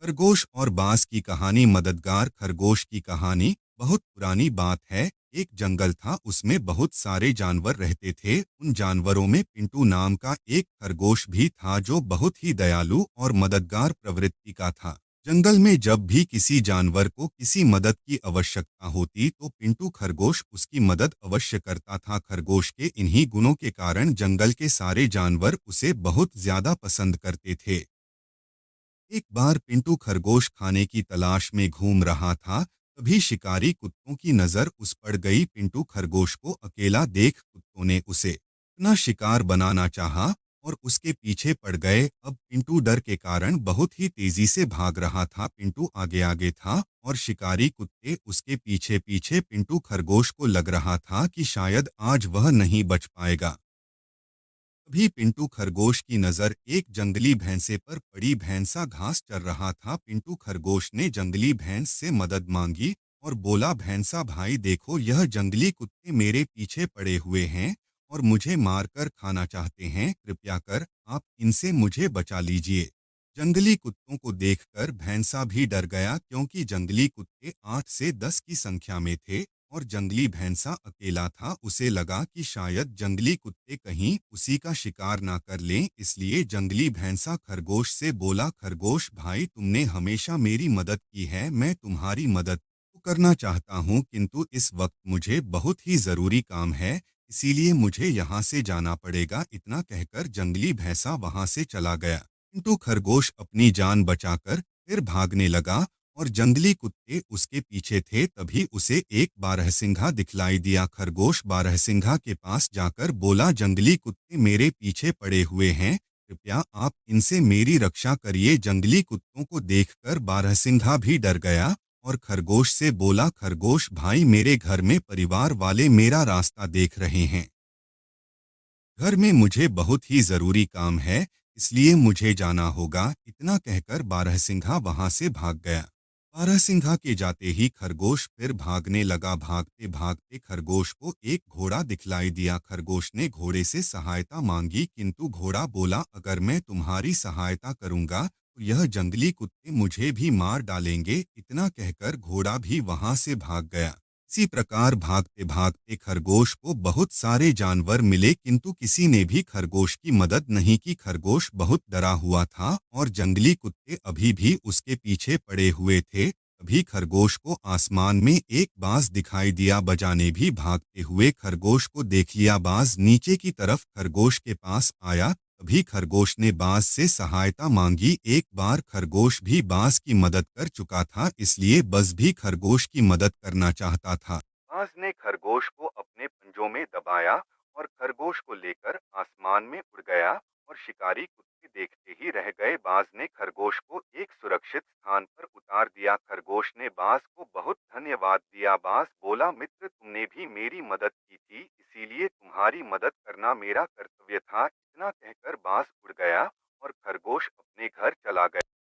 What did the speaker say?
खरगोश और बाज की कहानी। मददगार खरगोश की कहानी बहुत पुरानी बात है। एक जंगल था, उसमें बहुत सारे जानवर रहते थे। उन जानवरों में पिंटू नाम का एक खरगोश भी था जो बहुत ही दयालु और मददगार प्रवृत्ति का था। जंगल में जब भी किसी जानवर को किसी मदद की आवश्यकता होती तो पिंटू खरगोश उसकी मदद अवश्य करता था। खरगोश के इन्हीं गुणों के कारण जंगल के सारे जानवर उसे बहुत ज्यादा पसंद करते थे। एक बार पिंटू खरगोश खाने की तलाश में घूम रहा था। तभी शिकारी कुत्तों की नजर उस पड़ गई। पिंटू खरगोश को अकेला देख कुत्तों ने उसे अपना शिकार बनाना चाहा और उसके पीछे पड़ गए। अब पिंटू डर के कारण बहुत ही तेजी से भाग रहा था। पिंटू आगे आगे था और शिकारी कुत्ते उसके पीछे पीछे। पिंटू खरगोश को लग रहा था कि शायद आज वह नहीं बच पाएगा। तभी पिंटू खरगोश की नजर एक जंगली भैंसे पर पड़ी। भैंसा घास चर रहा था। पिंटू खरगोश ने जंगली भैंस से मदद मांगी और बोला, भैंसा भाई देखो, यह जंगली कुत्ते मेरे पीछे पड़े हुए हैं और मुझे मारकर खाना चाहते हैं। कृपया कर आप इनसे मुझे बचा लीजिए। जंगली कुत्तों को देखकर भैंसा भी डर गया, क्योंकि जंगली कुत्ते 8 से 10 की संख्या में थे और जंगली भैंसा अकेला था। उसे लगा कि शायद जंगली कुत्ते कहीं उसी का शिकार ना कर लें। इसलिए जंगली भैंसा खरगोश से बोला, खरगोश भाई तुमने हमेशा मेरी मदद की है, मैं तुम्हारी मदद तो करना चाहता हूँ, किंतु इस वक्त मुझे बहुत ही जरूरी काम है, इसीलिए मुझे यहाँ से जाना पड़ेगा। इतना कहकर जंगली भैंसा वहां से चला गया। किंतु खरगोश अपनी जान बचाकर फिर भागने लगा और जंगली कुत्ते उसके पीछे थे। तभी उसे एक बारहसिंघा दिखलाई दिया। खरगोश बारहसिंघा के पास जाकर बोला, जंगली कुत्ते मेरे पीछे पड़े हुए हैं, कृपया आप इनसे मेरी रक्षा करिए। जंगली कुत्तों को देखकर बारहसिंघा भी डर गया और खरगोश से बोला, खरगोश भाई मेरे घर में परिवार वाले मेरा रास्ता देख रहे हैं। घर में मुझे बहुत ही जरूरी काम है, इसलिए मुझे जाना होगा। इतना कहकर बारहसिंघा वहां से भाग गया। बारहसिंघा के जाते ही खरगोश फिर भागने लगा। भागते भागते खरगोश को एक घोड़ा दिखलाई दिया। खरगोश ने घोड़े से सहायता मांगी, किंतु घोड़ा बोला, अगर मैं तुम्हारी सहायता करूंगा तो यह जंगली कुत्ते मुझे भी मार डालेंगे। इतना कहकर घोड़ा भी वहां से भाग गया। इसी प्रकार भागते भागते खरगोश को बहुत सारे जानवर मिले, किंतु किसी ने भी खरगोश की मदद नहीं की। खरगोश बहुत डरा हुआ था और जंगली कुत्ते अभी भी उसके पीछे पड़े हुए थे। तभी खरगोश को आसमान में एक बाज दिखाई दिया। बजाने भी भागते हुए खरगोश को देख लिया। बाज नीचे की तरफ खरगोश के पास आया। तभी खरगोश ने बाज से सहायता मांगी। एक बार खरगोश भी बाज की मदद कर चुका था, इसलिए बज भी खरगोश की मदद करना चाहता था। बाज ने खरगोश को अपने पंजों में दबाया और खरगोश को लेकर आसमान में उड़ गया और शिकारी कुत्ते देखते ही रह गए। बाज ने खरगोश को एक सुरक्षित स्थान पर उतार दिया। खरगोश ने बाज को बहुत धन्यवाद दिया। बाज बोला, मित्र तुमने भी मेरी मदद की थी, इसीलिए तुम्हारी मदद करना मेरा कर्तव्य था। इतना कहकर बाज उड़ गया और खरगोश अपने घर चला गया।